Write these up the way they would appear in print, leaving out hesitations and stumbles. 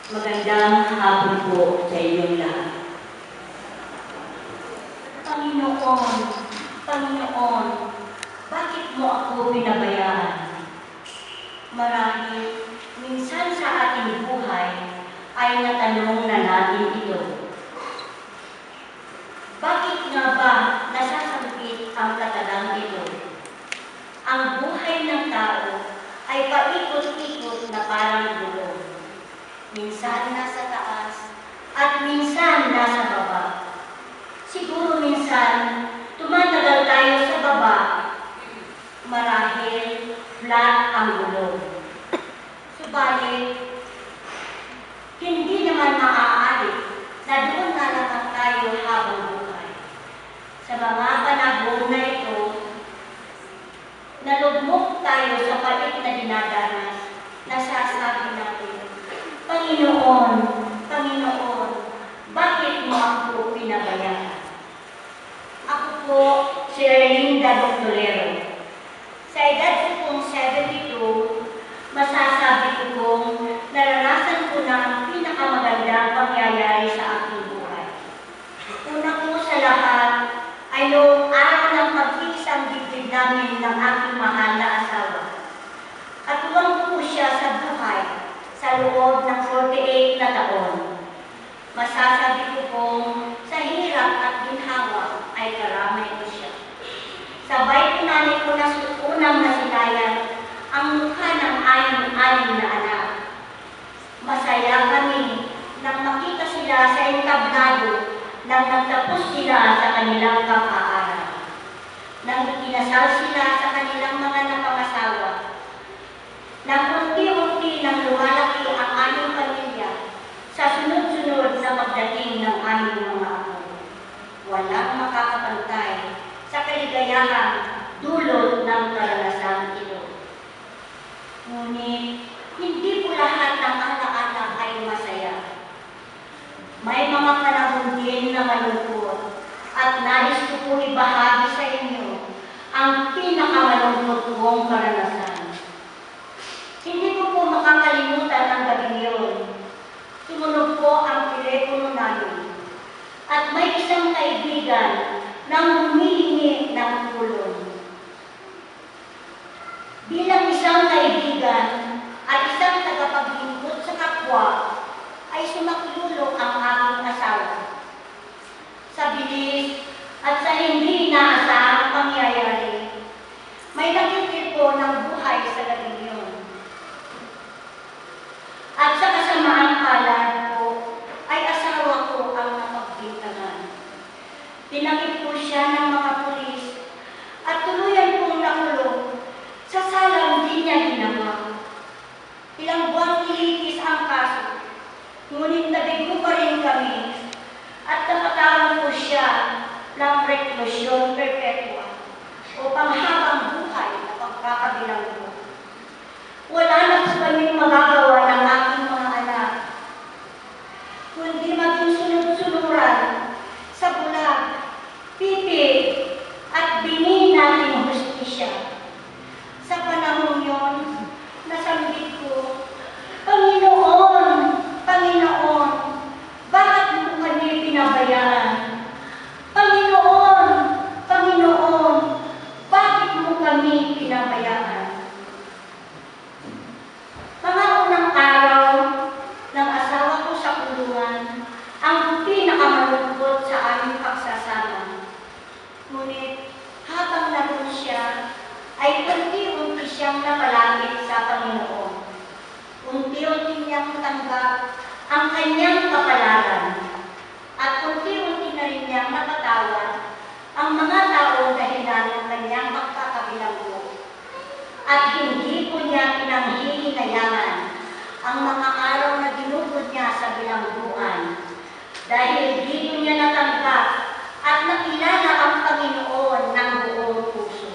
Magandang hapon po sa inyong lahat. Panginoon, Panginoon, bakit mo ako pinabayaan? Marahil, minsan sa ating buhay ay natanong na natin ito. Bakit nga ba nasasangkit ang katagang ito? Ang buhay ng tao ay paikot-ikot na parang gulong. Minsan nasa taas at minsan nasa baba. Siguro minsan tumatagal tayo sa baba marahil flat ang gulong. Subalit, hindi naman maaari na doon na lang tayo habang buhay. Sa mga panahon na ito, nalugmok tayo sa palit na dinadanas, nasasabi natin, Panginoon, Panginoon, bakit mo ako pinabayaan? Ako po si Erlinda Doctorero. Sa edad ko pong 72, masasabi ko pong naranasan ko na ang pinakamagandang pangyayari sa aking buhay. Una po sa lahat ay noong araw ng pag-iisang dibdib namin ng aking mahal na asawa. Katuwang po siya sa buhay sa loob ng 48 na taon. Masasabi ko pong sa hirap at ginhawa ay karamay ko siya. Sabay pinanay ko na unang nasilayan ang mukha ng anim na anak. Masaya kami nang makita sila sa entablado nang nagtapos sila sa kanilang pag-aaral. Nang ikinasal sila sa kanilang mga napangasawa, nang unti-unti nang lumalaki ang aming pamilya sa sunod-sunod na pagdating ng aming mga apo. Walang makakapantay sa kaligayahang dulot ng karanasan ito. Ngunit, hindi po lahat ng alaala ay masaya. May mga panahon din na malungkot at nais ko po ibahagi sa inyo ang pinakamalungkot kong karanasan. Hindi ko po makakalimutan ang gabing yun. Tumunog po ang telepono namin at may isang kaibigan na humihingi ng tulong. Bilang isang kaibigan at isang tagapaglingkod sa kapwa, ay sumaklulok ang aking asawa. Sa bilis at sa hindi inaasahang pangyayari, may nakikil po ng buhay sa gabing yun. At sa kasamaang palad po, ay asawa ko ang napagbintangan. Tinakip po siya ng mga pulis at tuluyan pong nakulong sa salang di niya ginawa. Ilang buwang nilitis ang kaso, ngunit nabigo pa rin kami at napatawan po siya ng reklusyon perpetua o panghabang buhay na pagkakabilanggo. Wala na po kaming magagawa ng aking mga anak, kundi maging sunod-sunuran sa bulag, pipig, at bini nating hustisya. Sa panahon yon, nasanggit ko, Panginoon, Panginoon, bakit mo kami pinabayaan? Panginoon, Panginoon, bakit mo kami pinabayaan? Mga unang araw ng asawa ko sa kulungan ang pinakamalungkot sa aming pagsasama. Ngunit habang naroon siya, ay unti-unti siyang napalapit sa Panginoon. Unti-unti niyang natanggap ang kanyang kapalaran at unti-unti na rin niyang napatawad ang mga taong dahilan ng kanyang pagkakabilanggo. At hindi po niya pinanghihinayangan ang mga araw na dinugod niya sa bilangguan dahil dito niya natanggap at nakilala ang Panginoon ng buong puso.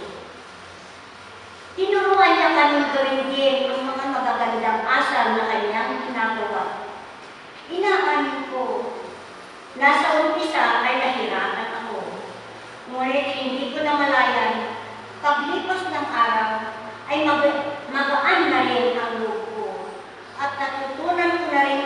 Tinuruan niya kaming gawin din ang mga magagandang asal na kanyang ginagawa. Inaamin ko, nasa umpisa ay nahirapan ako. Ngunit hindi ko namalayan, paglipas ng araw ay magaan na rin ang loob ko at natutunan ko na rin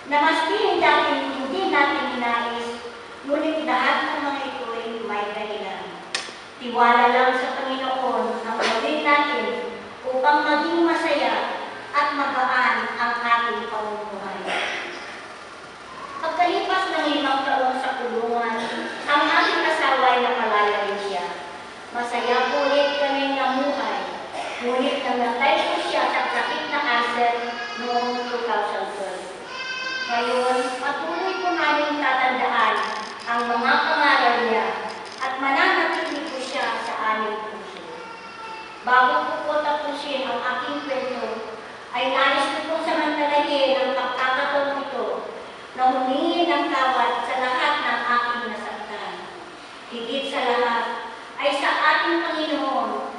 na maski dahil hindi natin ninais, ngunit lahat ng mga ito ay may dahilan. Tiwala lang sa Panginoon ang gawin natin upang maging masaya at magaan ang ating pamumuhay. Pagkalipas ng 5 taon sa kulungan, ang aking asawa ay nakalaya rin siya. Masaya po ulit kami namuhay, ngunit namatay po siya sa sakit na cancer noong 2012. Ngayon, patuloy po namin tatandaan ang mga pangaral niya at mananatili po siya sa aming puso. Bago po po tapusin ang aking kwento, ay nais ko pong samantalahin ang pagkakataon ito na humingi ng tawad sa lahat ng aking nasaktan. Higit sa lahat ay sa ating Panginoon,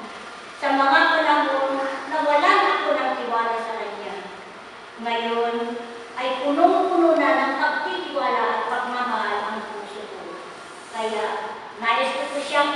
sa mga panahon na wala na ako ng tiwala sa Kanya. Ngayon ay punong-puno na ng pagtitiwala at pagmamahal ang puso ko. Kaya nais ko po siyang